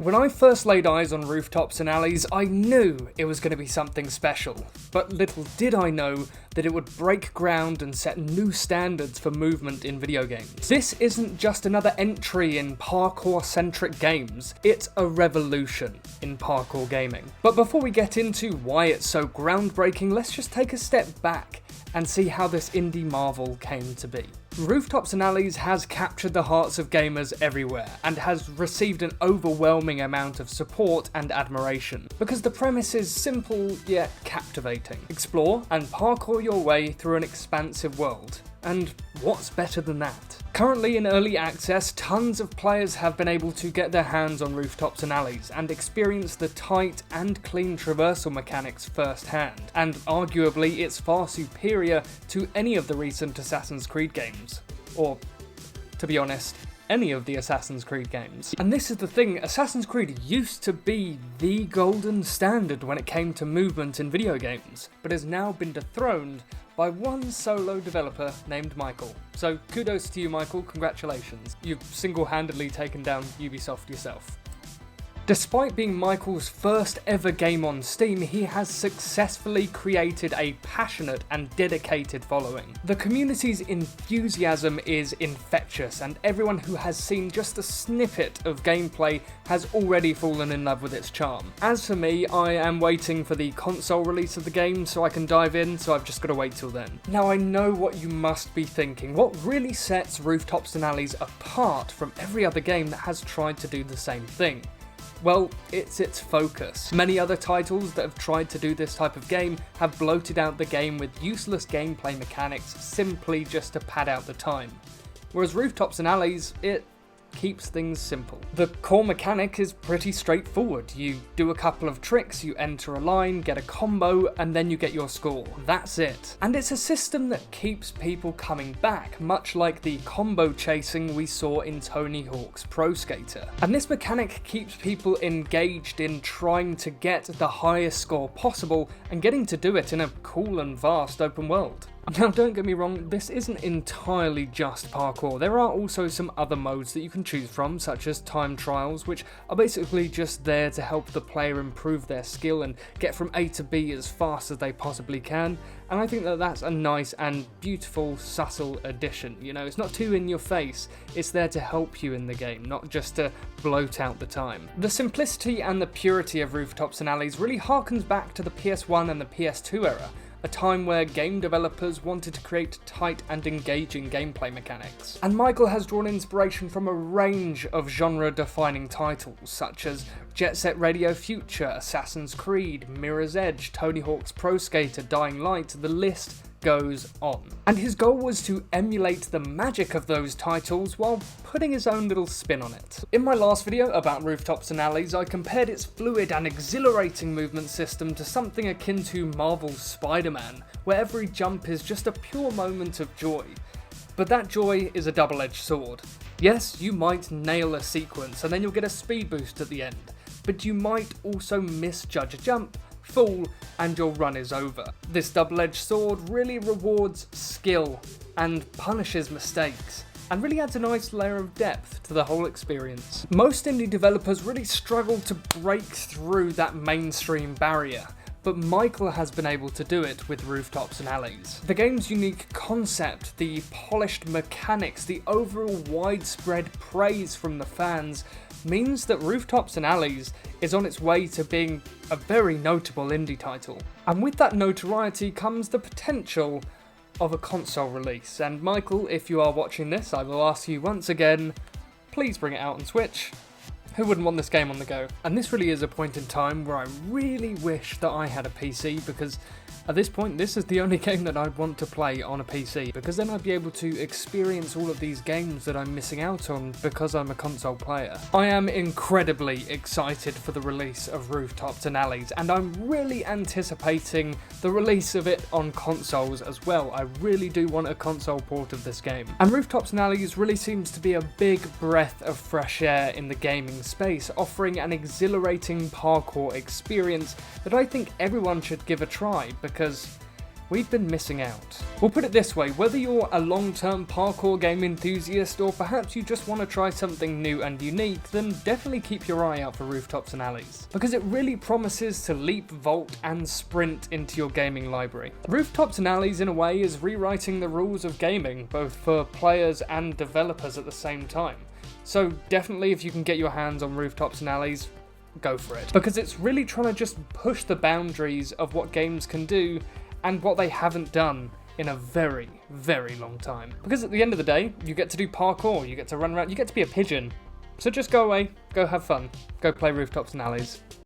When I first laid eyes on Rooftops and Alleys, I knew it was going to be something special, but little did I know that it would break ground and set new standards for movement in video games. This isn't just another entry in parkour-centric games, it's a revolution in parkour gaming. But before we get into why it's so groundbreaking, let's just take a step back and see how this indie marvel came to be. Rooftops and Alleys has captured the hearts of gamers everywhere and has received an overwhelming amount of support and admiration because the premise is simple yet captivating. Explore and parkour your way through an expansive world, and what's better than that? Currently in early access, tons of players have been able to get their hands on Rooftops and Alleys and experience the tight and clean traversal mechanics firsthand, and arguably it's far superior to any of the recent Assassin's Creed games. Or, to be honest, any of the Assassin's Creed games. And this is the thing, Assassin's Creed used to be the golden standard when it came to movement in video games, but has now been dethroned by one solo developer named Michael. So kudos to you, Michael, congratulations. You've single-handedly taken down Ubisoft yourself. Despite being Michael's first ever game on Steam, he has successfully created a passionate and dedicated following. The community's enthusiasm is infectious, and everyone who has seen just a snippet of gameplay has already fallen in love with its charm. As for me, I am waiting for the console release of the game so I can dive in, so I've just got to wait till then. Now I know what you must be thinking. What really sets Rooftops and Alleys apart from every other game that has tried to do the same thing? Well, it's its focus. Many other titles that have tried to do this type of game have bloated out the game with useless gameplay mechanics simply just to pad out the time. Whereas Rooftops and Alleys, it keeps things simple. The core mechanic is pretty straightforward. You do a couple of tricks, you enter a line, get a combo, and then you get your score. That's it. And it's a system that keeps people coming back, much like the combo chasing we saw in Tony Hawk's Pro Skater. And this mechanic keeps people engaged in trying to get the highest score possible and getting to do it in a cool and vast open world. Now don't get me wrong, this isn't entirely just parkour. There are also some other modes that you can choose from, such as time trials, which are basically just there to help the player improve their skill and get from A to B as fast as they possibly can. And I think that that's a nice and beautiful, subtle addition. You know, it's not too in your face, it's there to help you in the game, not just to bloat out the time. The simplicity and the purity of Rooftops and Alleys really harkens back to the PS1 and the PS2 era, a time where game developers wanted to create tight and engaging gameplay mechanics. And Michael has drawn inspiration from a range of genre-defining titles, such as Jet Set Radio Future, Assassin's Creed, Mirror's Edge, Tony Hawk's Pro Skater, Dying Light, the list goes on. And his goal was to emulate the magic of those titles while putting his own little spin on it. In my last video about Rooftops and Alleys, I compared its fluid and exhilarating movement system to something akin to Marvel's Spider-Man, where every jump is just a pure moment of joy. But that joy is a double-edged sword. Yes, you might nail a sequence and then you'll get a speed boost at the end, but you might also misjudge a jump, fall, and your run is over. This double-edged sword really rewards skill and punishes mistakes, and really adds a nice layer of depth to the whole experience. Most indie developers really struggle to break through that mainstream barrier, but Michael has been able to do it with Rooftops and Alleys. The game's unique concept, the polished mechanics, the overall widespread praise from the fans means that Rooftops and Alleys is on its way to being a very notable indie title. And with that notoriety comes the potential of a console release. And Michael, if you are watching this, I will ask you once again, please bring it out on Switch. Who wouldn't want this game on the go? And this really is a point in time where I really wish that I had a PC, because at this point, this is the only game that I'd want to play on a PC, because then I'd be able to experience all of these games that I'm missing out on because I'm a console player. I am incredibly excited for the release of Rooftops and Alleys, and I'm really anticipating the release of it on consoles as well. I really do want a console port of this game. And Rooftops and Alleys really seems to be a big breath of fresh air in the gaming space, offering an exhilarating parkour experience that I think everyone should give a try, because we've been missing out. We'll put it this way, whether you're a long-term parkour game enthusiast or perhaps you just want to try something new and unique, then definitely keep your eye out for Rooftops and Alleys, because it really promises to leap, vault and sprint into your gaming library. Rooftops and Alleys in a way is rewriting the rules of gaming, both for players and developers at the same time. So definitely if you can get your hands on Rooftops and Alleys, go for it. Because it's really trying to just push the boundaries of what games can do and what they haven't done in a very, very long time. Because at the end of the day, you get to do parkour, you get to run around, you get to be a pigeon. So just go away, go have fun, go play Rooftops and Alleys.